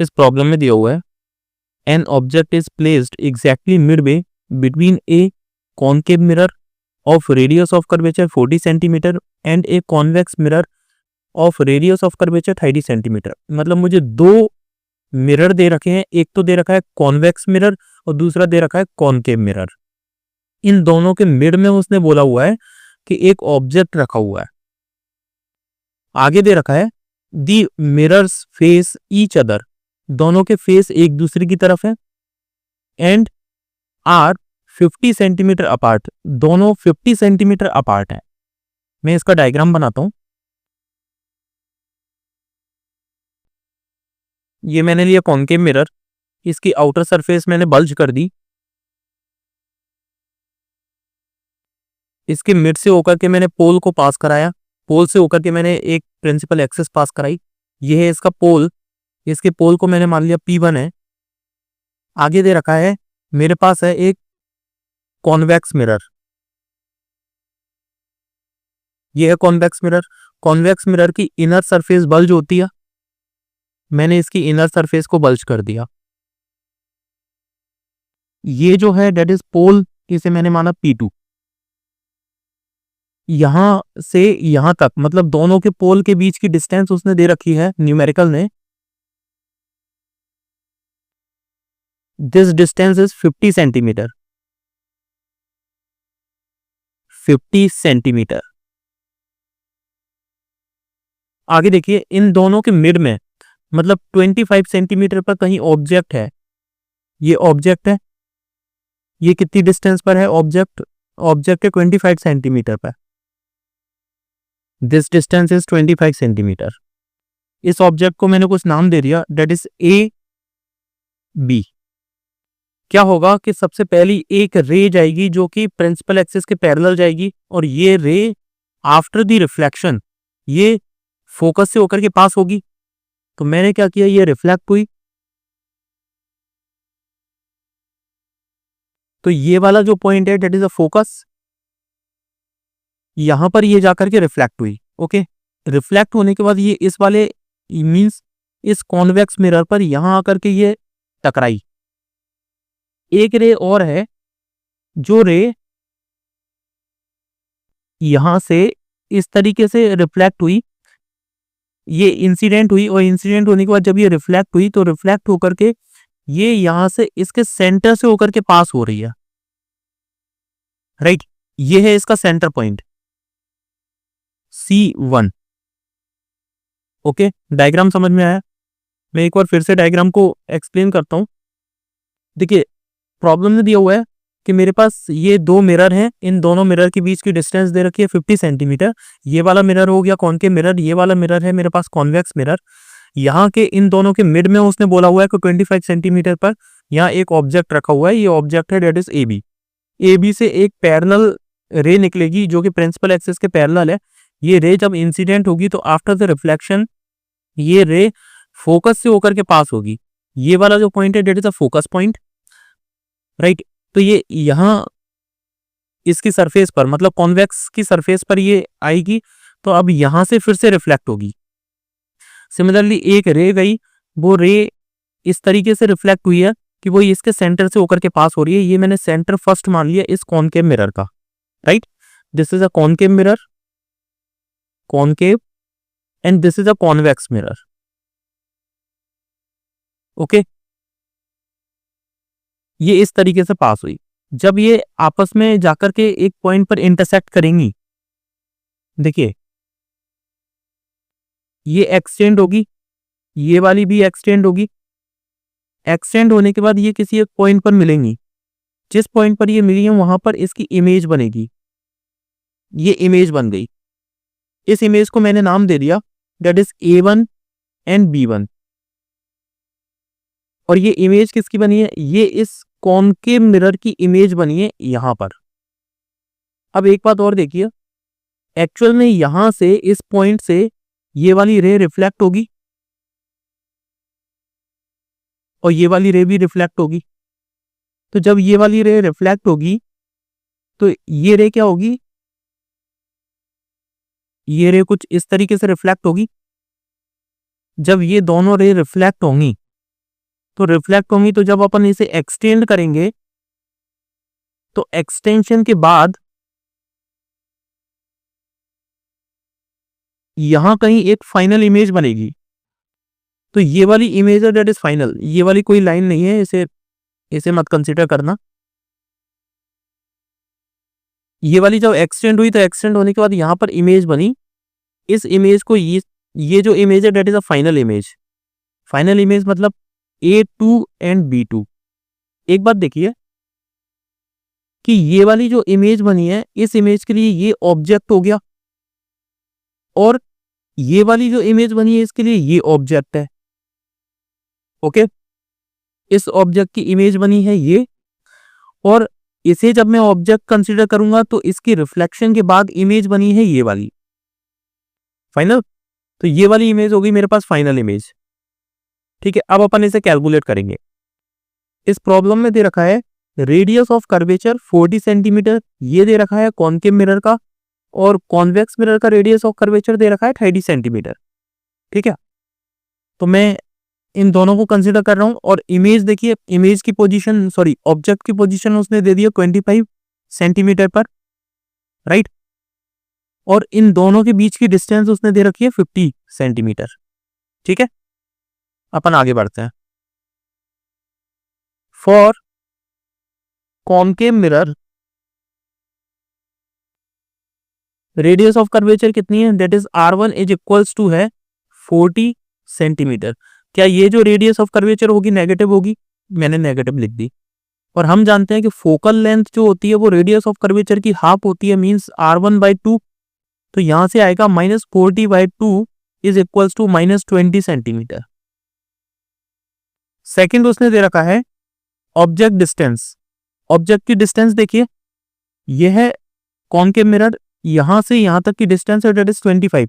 इस प्रॉब्लम में दिया हुआ है an object is placed exactly Midway between A concave mirror of radius of curvature 40 centimetre and a convex mirror of radius of curvature 30 centimetre. मतलब मुझे दो mirror दे रखे हैं, एक तो दे रखा है कॉन्वेक्स मिरर और दूसरा दे रखा है कॉनकेव मिरर। इन दोनों के मिड में उसने बोला हुआ है कि एक ऑब्जेक्ट रखा हुआ है। आगे दे रखा है दी मिरर्स फेस ईच अदर, दोनों के फेस एक दूसरे की तरफ है, एंड आर 50 सेंटीमीटर अपार्ट, दोनों 50 सेंटीमीटर अपार्ट है। मैं इसका डायग्राम बनाता हूं। ये मैंने लिया कॉनकेव मिरर, इसकी आउटर सरफेस मैंने बल्ज कर दी, इसके मिड से होकर के मैंने पोल को पास कराया, पोल से होकर के मैंने एक प्रिंसिपल एक्सिस पास कराई। ये है इसका पोल, इसके पोल को मैंने मान लिया P1 है। आगे दे रखा है मेरे पास है एक कॉन्वेक्स मिरर, ये है कॉन्वेक्स मिरर। कॉन्वेक्स मिरर की इनर सरफेस बल्ज होती है, मैंने इसकी इनर सरफेस को बल्ज कर दिया। ये जो है डेट इज पोल, इसे मैंने माना P2। यहां से यहां तक मतलब दोनों के पोल के बीच की डिस्टेंस उसने दे रखी है न्यूमेरिकल ने, this distance is 50 centimetre, 50 centimetre. आगे देखिए इन दोनों के मिड में मतलब 25 सेंटीमीटर पर कहीं ऑब्जेक्ट है, ये ऑब्जेक्ट है। ये कितनी डिस्टेंस पर है ऑब्जेक्ट? ऑब्जेक्ट है 25 सेंटीमीटर पर, दिस डिस्टेंस इज 25 सेंटीमीटर। इस ऑब्जेक्ट को मैंने कुछ नाम दे दिया, डेट इज ए बी। क्या होगा कि सबसे पहली एक रे जाएगी जो कि प्रिंसिपल एक्सिस के पैरेलल जाएगी, और ये रे आफ्टर द रिफ्लेक्शन ये फोकस से होकर के पास होगी। तो मैंने क्या किया, ये रिफ्लेक्ट हुई, तो ये वाला जो पॉइंट है डेट इज अ फोकस, यहां पर ये जाकर के रिफ्लेक्ट हुई। ओके, रिफ्लेक्ट होने के बाद ये इस वाले मींस इस कॉन्वेक्स मिरर पर यहां आकर के ये टकराई। एक रे और है जो रे यहां से इस तरीके से रिफ्लेक्ट हुई, ये इंसिडेंट हुई, और इंसिडेंट होने के बाद जब ये रिफ्लेक्ट हुई तो रिफ्लेक्ट होकर के ये यहां से इसके सेंटर से होकर के पास हो रही है, राइट। ये है इसका centre point C1। Okay, diagram समझ में आया? मैं एक बार फिर से डायग्राम को एक्सप्लेन करता हूं। देखिए प्रॉब्लम में दिया हुआ है कि मेरे पास ये दो मिरर हैं, इन दोनों मिरर के बीच की डिस्टेंस दे रखी है 50 सेंटीमीटर। ये वाला मिरर हो गया कॉनकेव मिरर, ये वाला मिरर है मेरे पास कॉन्वेक्स मिरर। यहाँ के इन दोनों के मिड में उसने बोला हुआ है कि 25 सेंटीमीटर पर यहाँ एक ऑब्जेक्ट रखा हुआ है, ये ऑब्जेक्ट है डेट इज AB। AB से एक पैरेलल रे निकलेगी जो कि प्रिंसिपल एक्सिस के पैरेलल है। ये रे जब इंसिडेंट होगी तो आफ्टर द रिफ्लेक्शन ये रे फोकस से होकर के पास होगी। ये वाला जो पॉइंट है that is a focus point, right. तो ये यहां इसकी सरफेस पर मतलब कॉन्वेक्स की सरफेस पर ये आएगी, तो अब यहां से फिर से रिफ्लेक्ट होगी। सिमिलरली एक रे गई, वो रे इस तरीके से रिफ्लेक्ट हुई है कि वो इसके सेंटर से होकर के पास हो रही है। ये मैंने सेंटर फर्स्ट मान लिया इस कॉनकेव मिरर का, right. This is a concave mirror, concave, and this is a convex mirror. Okay, ये इस तरीके से पास हुई। जब ये आपस में जाकर के एक पॉइंट पर इंटरसेक्ट करेंगी, देखिए ये एक्सटेंड होगी, ये वाली भी एक्सटेंड होगी। एक्सटेंड होने के बाद ये किसी एक पॉइंट पर मिलेंगी, जिस पॉइंट पर ये मिली है वहां पर इसकी इमेज बनेगी। ये इमेज बन गई, इस इमेज को मैंने नाम दे दिया that is A1 and B1। और ये इमेज किसकी बनी है? ये इस कॉनकेव मिरर की इमेज बनी है यहां पर। अब एक बात और देखिए, एक्चुअल में यहां से इस पॉइंट से ये वाली रे रिफ्लेक्ट होगी और ये वाली रे भी रिफ्लेक्ट होगी। तो जब ये वाली रे रिफ्लेक्ट होगी तो ये रे क्या होगी, ये रे कुछ इस तरीके से रिफ्लेक्ट होगी। जब ये दोनों रे रिफ्लेक्ट होंगी तो रिफ्लेक्ट होंगी। तो जब अपन इसे एक्सटेंड करेंगे तो एक्सटेंशन के बाद यहां कहीं एक फाइनल इमेज बनेगी। तो ये वाली इमेज है दैट इज फाइनल, ये वाली कोई लाइन नहीं है, इसे इसे मत कंसीडर करना। ये वाली जब एक्सटेंड हुई तो एक्सटेंड होने के बाद यहां पर इमेज बनी, इस इमेज को ये जो इमेज है that is a final image. Final image मतलब A2 एंड B2। एक बात देखिए कि ये वाली जो इमेज बनी है, इस इमेज के लिए ये ऑब्जेक्ट हो गया, और ये वाली जो इमेज बनी है इसके लिए ये ऑब्जेक्ट है। ओके, इस ऑब्जेक्ट की इमेज बनी है ये, और इसे जब मैं ऑब्जेक्ट कंसीडर करूंगा तो इसकी रिफ्लेक्शन के बाद इमेज बनी है ये वाली फाइनल। तो ये वाली इमेज होगी मेरे पास फाइनल इमेज। ठीक है, अब अपन इसे कैलकुलेट करेंगे। इस प्रॉब्लम में दे रखा है रेडियस ऑफ कर्वेचर 40 सेंटीमीटर, ये दे रखा है कॉनकेव मिरर का, और कॉन्वेक्स मिरर का रेडियस ऑफ कर्वेचर दे रखा है 30 सेंटीमीटर। ठीक है, तो मैं इन दोनों को कंसीडर कर रहा हूं, और इमेज देखिए, इमेज की पोजीशन सॉरी ऑब्जेक्ट की पोजीशन उसने दे दी है 25 सेंटीमीटर पर, राइट। और इन दोनों के बीच की डिस्टेंस उसने दे रखी है 50 सेंटीमीटर। ठीक है, अपन आगे बढ़ते हैं। For concave mirror radius of curvature कितनी है, that is R1 is equals to है 40 सेंटीमीटर। क्या ये जो रेडियस ऑफ कर्वेचर होगी नेगेटिव होगी, मैंने नेगेटिव लिख दी। और हम जानते हैं कि फोकल लेंथ जो होती है वो रेडियस ऑफ कर्वेचर की हाफ होती है, मींस R1/2। तो यहां से आएगा -40/2 is equals to -20 centimetre. Second उसने दे रखा है ऑब्जेक्ट डिस्टेंस। ऑब्जेक्ट की डिस्टेंस देखिए, यह है कॉनकेव मिरर, यहां से यहां तक की डिस्टेंस है दैट इज 25।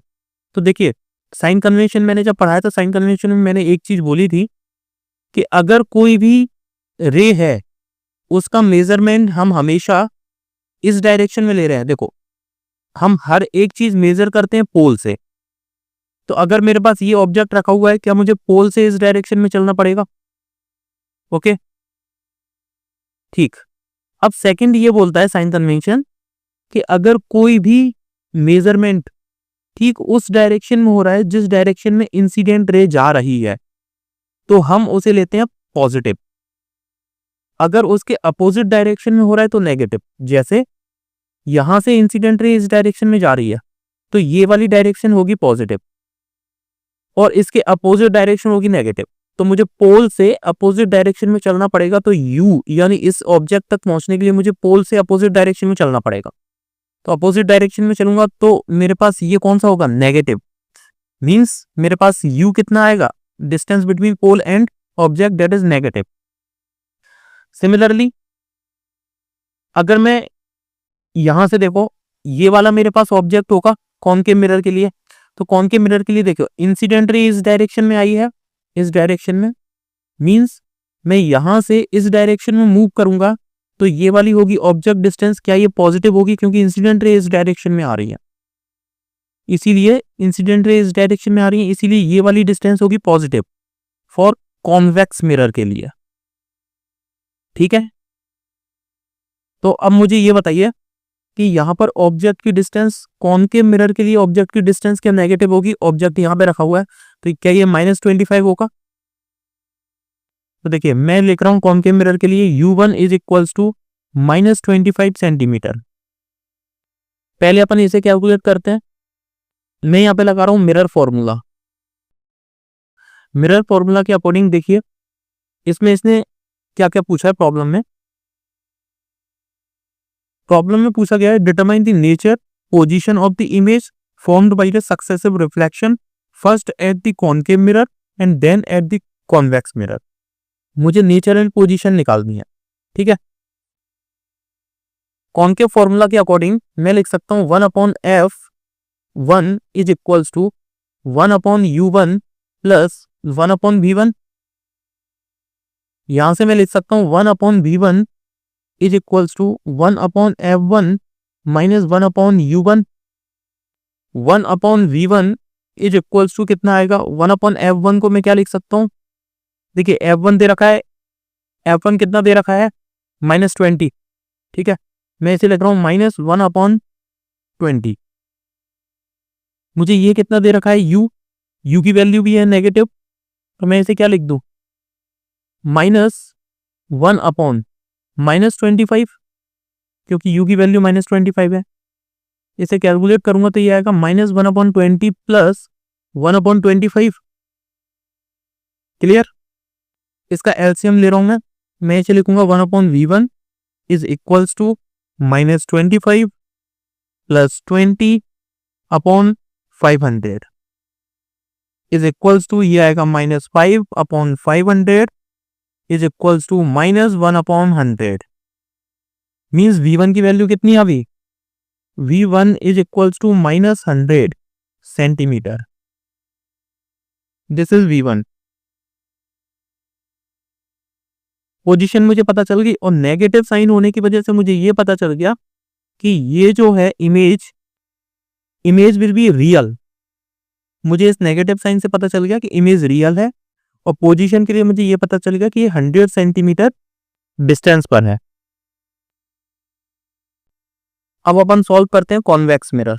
तो देखिए साइन कन्वेंशन मैंने जब पढ़ाया था, साइन कन्वेंशन में मैंने एक चीज बोली थी कि अगर कोई भी रे है उसका मेजरमेंट हम हमेशा इस डायरेक्शन में ले रहे हैं। देखो हम हर एक चीज मेजर करते हैं पोल से, तो अगर मेरे पास ये ऑब्जेक्ट रखा हुआ है, क्या मुझे पोल से इस डायरेक्शन में चलना पड़ेगा? ओके, ठीक। अब सेकंड ये बोलता है साइन कन्वेंशन कि अगर कोई भी मेजरमेंट ठीक उस डायरेक्शन में हो रहा है जिस डायरेक्शन में इंसिडेंट रे जा रही है, तो हम उसे लेते हैं पॉजिटिव। अगर उसके अपोजिट डायरेक्शन में हो रहा है तो नेगेटिव। जैसे यहां से इंसिडेंट रे इस डायरेक्शन में जा रही है तो ये वाली डायरेक्शन होगी पॉजिटिव, और इसके अपोजिट डायरेक्शन होगी नेगेटिव। तो मुझे पोल से अपोजिट डायरेक्शन में चलना पड़ेगा, तो यू यानी इस ऑब्जेक्ट तक पहुंचने के लिए मुझे पोल से अपोजिट डायरेक्शन में चलना पड़ेगा। तो अपोजिट डायरेक्शन में चलूंगा तो मेरे पास ये कौन सा होगा, नेगेटिव। मींस मेरे पास यू कितना आएगा, distance between pole and object that is negative. Similarly अगर मैं यहां से देखो, ये वाला मेरे पास ऑब्जेक्ट होगा कॉनकेव मिरर के लिए, तो कॉनकेव मिरर के लिए देखो इंसिडेंट रे इस डायरेक्शन में आई है, इस डायरेक्शन में, मींस मैं यहां से इस डायरेक्शन में मूव करूंगा तो ये वाली होगी ऑब्जेक्ट डिस्टेंस। क्या ये पॉजिटिव होगी, क्योंकि इंसिडेंट रे इस डायरेक्शन में आ रही है, इसीलिए इंसिडेंट रे इस डायरेक्शन में आ रही है, इसीलिए ये वाली डिस्टेंस होगी पॉजिटिव फॉर कॉन्वेक्स मिरर के लिए। ठीक है, तो अब मुझे ये बताइए कि यहां पर ऑब्जेक्ट की डिस्टेंस कॉनकेव मिरर के लिए ऑब्जेक्ट की डिस्टेंस क्या नेगेटिव होगी? ऑब्जेक्ट यहां पे रखा हुआ है, तो क्या ये -25 होगा? तो देखिए मैं लिख रहा हूं कॉनकेव मिरर के लिए U1 is equals to -25 centimetre. पहले अपन इसे कैलकुलेट करते हैं। मैं यहां पे लगा रहा हूं मिरर फॉर्मूला। मिरर फॉर्मूला के अकॉर्डिंग देखिए इसमें इसने क्या क्या पूछा है प्रॉब्लम में। प्रॉब्लम में पूछा गया है determine the nature position of the image formed by the successive reflection first at the concave mirror and then at the convex mirror. मुझे नेचर एंड पोजीशन निकालनी है। ठीक है, कॉनकेव फॉर्मूला के अकॉर्डिंग मैं लिख सकता हूं 1/f1 is equals to 1/u1 plus 1/v1। यहां से मैं लिख सकता हूं 1/v1 is equals to 1/f1 minus 1/u1। 1/v1 is equals to कितना आएगा, 1/f1 को मैं क्या लिख सकता हूं, देखिए F1 दे रखा है, F1 कितना दे रखा है -20, ठीक है। मैं इसे लिख रहा हूँ -1/20। मुझे ये कितना दे रखा है U की वैल्यू भी है नेगेटिव, तो मैं इसे क्या लिख दूं -1/-25, क्योंकि U की वैल्यू -25 है। इसे कैलकुलेट करूंगा तो ये आएगा -1/20 प्लस 1/25। क्लियर? इसका एलसीएम ले रहा हूं मैं इसे लिखूंगा 1/V1 is equals to -25 plus 20/500 is equals to, ये आएगा -5/500 is equals to -1/100। Means V1 की वैल्यू कितनी आ गई, V1 is equals to -100 centimetre. This is V1। पोजीशन मुझे पता चल गई, और नेगेटिव साइन होने की वजह से मुझे ये पता चल गया कि ये जो है इमेज विल बी रियल। मुझे इस नेगेटिव साइन से पता चल गया कि इमेज रियल है, और पोजीशन के लिए मुझे ये पता चल गया कि ये 100 सेंटीमीटर डिस्टेंस पर है। अब अपन सॉल्व करते हैं कॉन्वेक्स मिरर।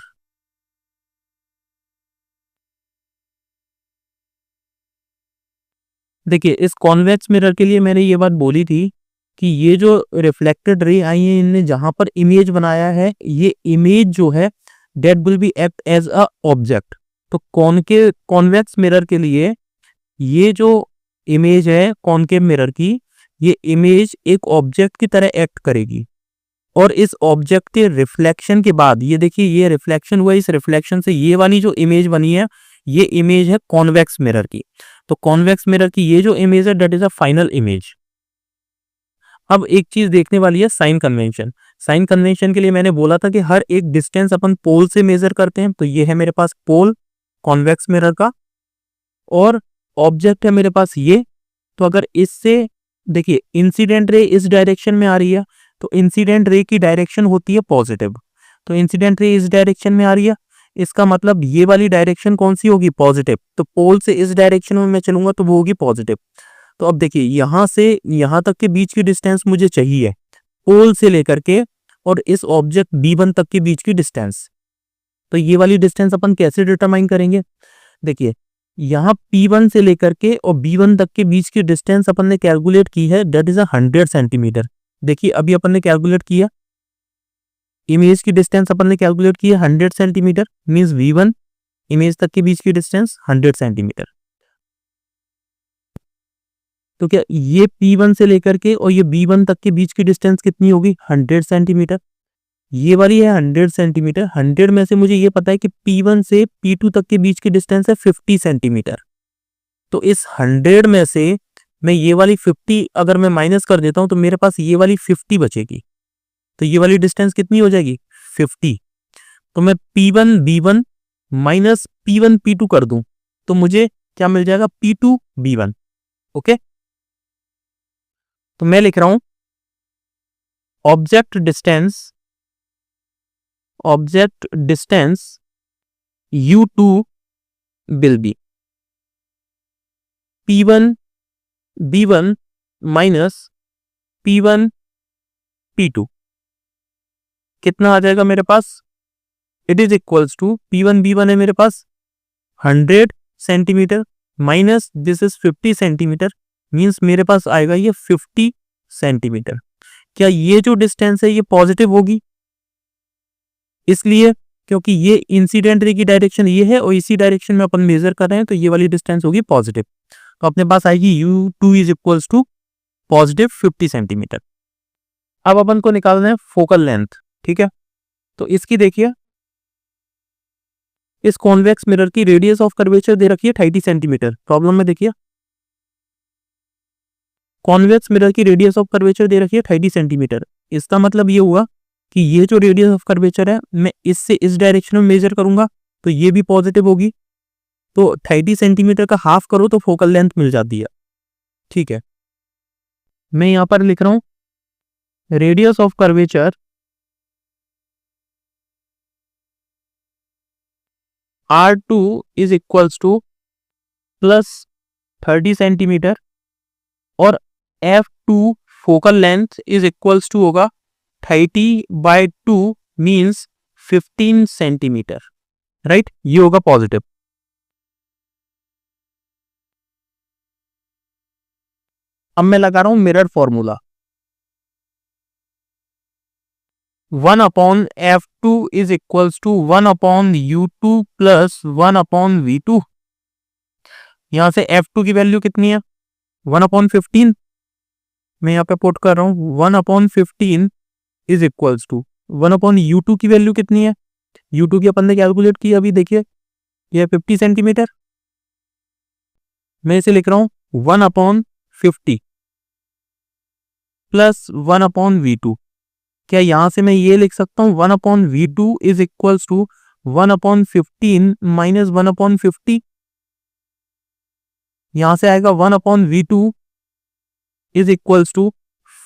देखिए इस कॉन्वेक्स मिरर के लिए मैंने ये बात बोली थी कि ये जो रिफ्लेक्टेड रे आई है, इनने जहां पर इमेज बनाया है, ये इमेज जो है that will be act as a object. तो कॉन्वेक्स मिरर के लिए ये जो इमेज है कॉनकेव मिरर की, ये इमेज एक ऑब्जेक्ट की तरह एक्ट करेगी, और इस ऑब्जेक्ट के रिफ्लेक्शन के बाद, ये देखिए ये रिफ्लेक्शन हुआ, इस रिफ्लेक्शन से ये वाली जो इमेज बनी है, ये इमेज है कॉन्वेक्स मिरर की। तो कॉन्वेक्स मिरर की ये जो इमेज है that is a final image. अब एक चीज देखने वाली है साइन कन्वेंशन। साइन कन्वेंशन के लिए मैंने बोला था कि हर एक डिस्टेंस अपन पोल से मेजर करते हैं। तो ये है मेरे पास पोल कॉन्वेक्स मिरर का, और ऑब्जेक्ट है मेरे पास ये। तो अगर इससे देखिए इंसिडेंट रे इस डायरेक्शन में आ रही है, तो इंसिडेंट रे की डायरेक्शन होती है पॉजिटिव। तो इंसिडेंट रे इस डायरेक्शन में आ रही है, इसका मतलब ये वाली डायरेक्शन कौन सी होगी, पॉजिटिव। तो पोल से इस डायरेक्शन में मैं चलूंगा तो वो होगी पॉजिटिव। तो अब देखिए यहां से यहां तक के बीच की डिस्टेंस मुझे चाहिए, पोल से लेकर के और इस ऑब्जेक्ट B1 तक के बीच की डिस्टेंस। तो ये वाली डिस्टेंस अपन कैसे डिटरमाइन करेंगे, देखिए यहाँ P1 से लेकर के और B1 तक के बीच की डिस्टेंस अपन ने कैलकुलेट की है, दैट इज 100 सेंटीमीटर। देखिए अभी अपन ने कैलकुलेट किया, इमेज की डिस्टेंस अपन ने कैलकुलेट की है 100 सेंटीमीटर, मींस V1 इमेज तक के बीच की डिस्टेंस 100 सेंटीमीटर। तो क्या ये P1 से लेकर के और ये B1 तक के बीच की डिस्टेंस कितनी होगी, 100 सेंटीमीटर। ये वाली है 100 सेंटीमीटर। 100 में से मुझे ये पता है कि P1 से P2 तक के बीच की डिस्टेंस है 50 सेंटीमीटर। तो इस 100 में से मैं ये वाली 50 अगर मैं माइनस कर देता हूं तो मेरे पास ये वाली 50 बचेगी। तो ये वाली डिस्टेंस कितनी हो जाएगी, 50। तो मैं P1 B1 minus P1 P2 कर दूं तो मुझे क्या मिल जाएगा, P2 B1। ओके, तो मैं लिख रहा हूं object distance U2 will be P1 B1 minus P1 P2। कितना आ जाएगा मेरे पास, it is equals to P1 B1 है मेरे पास 100 centimetre minus this is 50 centimetre, means मेरे पास आएगा ये 50 सेंटीमीटर। क्या ये जो डिस्टेंस है ये पॉजिटिव होगी, इसलिए क्योंकि ये इंसिडेंट रे की डायरेक्शन ये है और इसी डायरेक्शन में अपन मेजर कर रहे हैं, तो ये वाली डिस्टेंस होगी पॉजिटिव। तो अपने पास आएगी U2 is equals to positive 50 centimetre. अब अपन को निकालना है फोकल लेंथ, ठीक है। तो इसकी देखिए, इस कॉन्वेक्स मिरर की रेडियस ऑफ कर्वेचर दे रखी है 30 सेंटीमीटर। प्रॉब्लम में देखिए कॉन्वेक्स मिरर की रेडियस ऑफ कर्वेचर दे रखी है 30 सेंटीमीटर। इसका मतलब ये हुआ कि ये जो रेडियस ऑफ कर्वेचर है मैं इससे इस डायरेक्शन में मेजर करूंगा तो ये भी पॉजिटिव होगी। तो 30 सेंटीमीटर का हाफ करो तो फोकल लेंथ मिल जाती है, ठीक है। मैं यहां पर लिख रहा हूं radius of curvature R2 is equals to plus 30 centimetre और F2 focal length is equals to होगा 30/2 मीन्स 15 सेंटीमीटर, राइट। ये होगा पॉजिटिव। अब मैं लगा रहा हूं mirror formula, 1/F2 is equals to 1/U2 plus 1/V2। यहां से F2 की वैल्यू कितनी है, 1/15। मैं यहां पे पुट कर रहा हूं 1/15 इज इक्वल्स टू 1/U2 की वैल्यू कितनी है, U2 की अपन ने कैलकुलेट की अभी, देखिए ये 50 सेंटीमीटर। मैं इसे लिख रहा हूं 1/50 प्लस 1/V2। क्या यहां से मैं ये लिख सकता हूं 1/V2 is equals to 1/15 minus 1/50। यहां से आएगा 1/V2 is equals to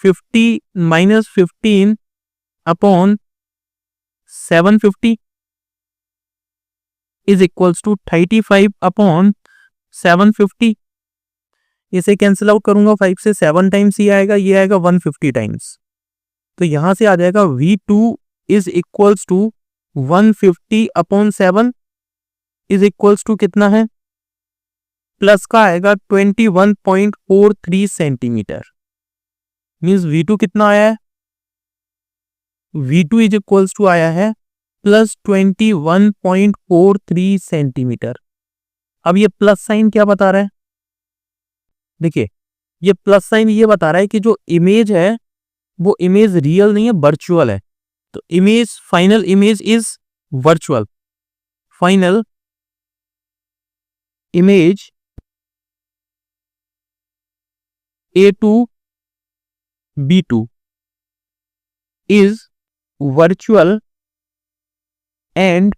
50 minus 15 upon 750 is equals to 35 upon 750। इसे कैंसिल आउट करूंगा 5 से, 7 टाइम्स ये आएगा, ये आएगा 150 टाइम्स। तो यहां से आ जाएगा V2 is equals to 150/7 is equals to कितना है, प्लस का आएगा 21.43 सेंटीमीटर। मीन्स V2 कितना आया है, V2 इज इक्वल्स टू आया है प्लस 21.43 सेंटीमीटर। अब ये प्लस साइन क्या बता रहा है, देखिए ये प्लस साइन ये बता रहा है कि जो इमेज है वो इमेज रियल नहीं है, वर्चुअल है। तो image, final image is virtual. Final image A2 B2 is virtual and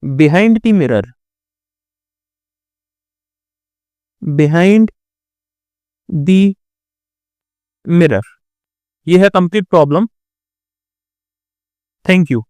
behind the mirror, behind the mirror। ये है कंप्लीट प्रॉब्लम। Thank you.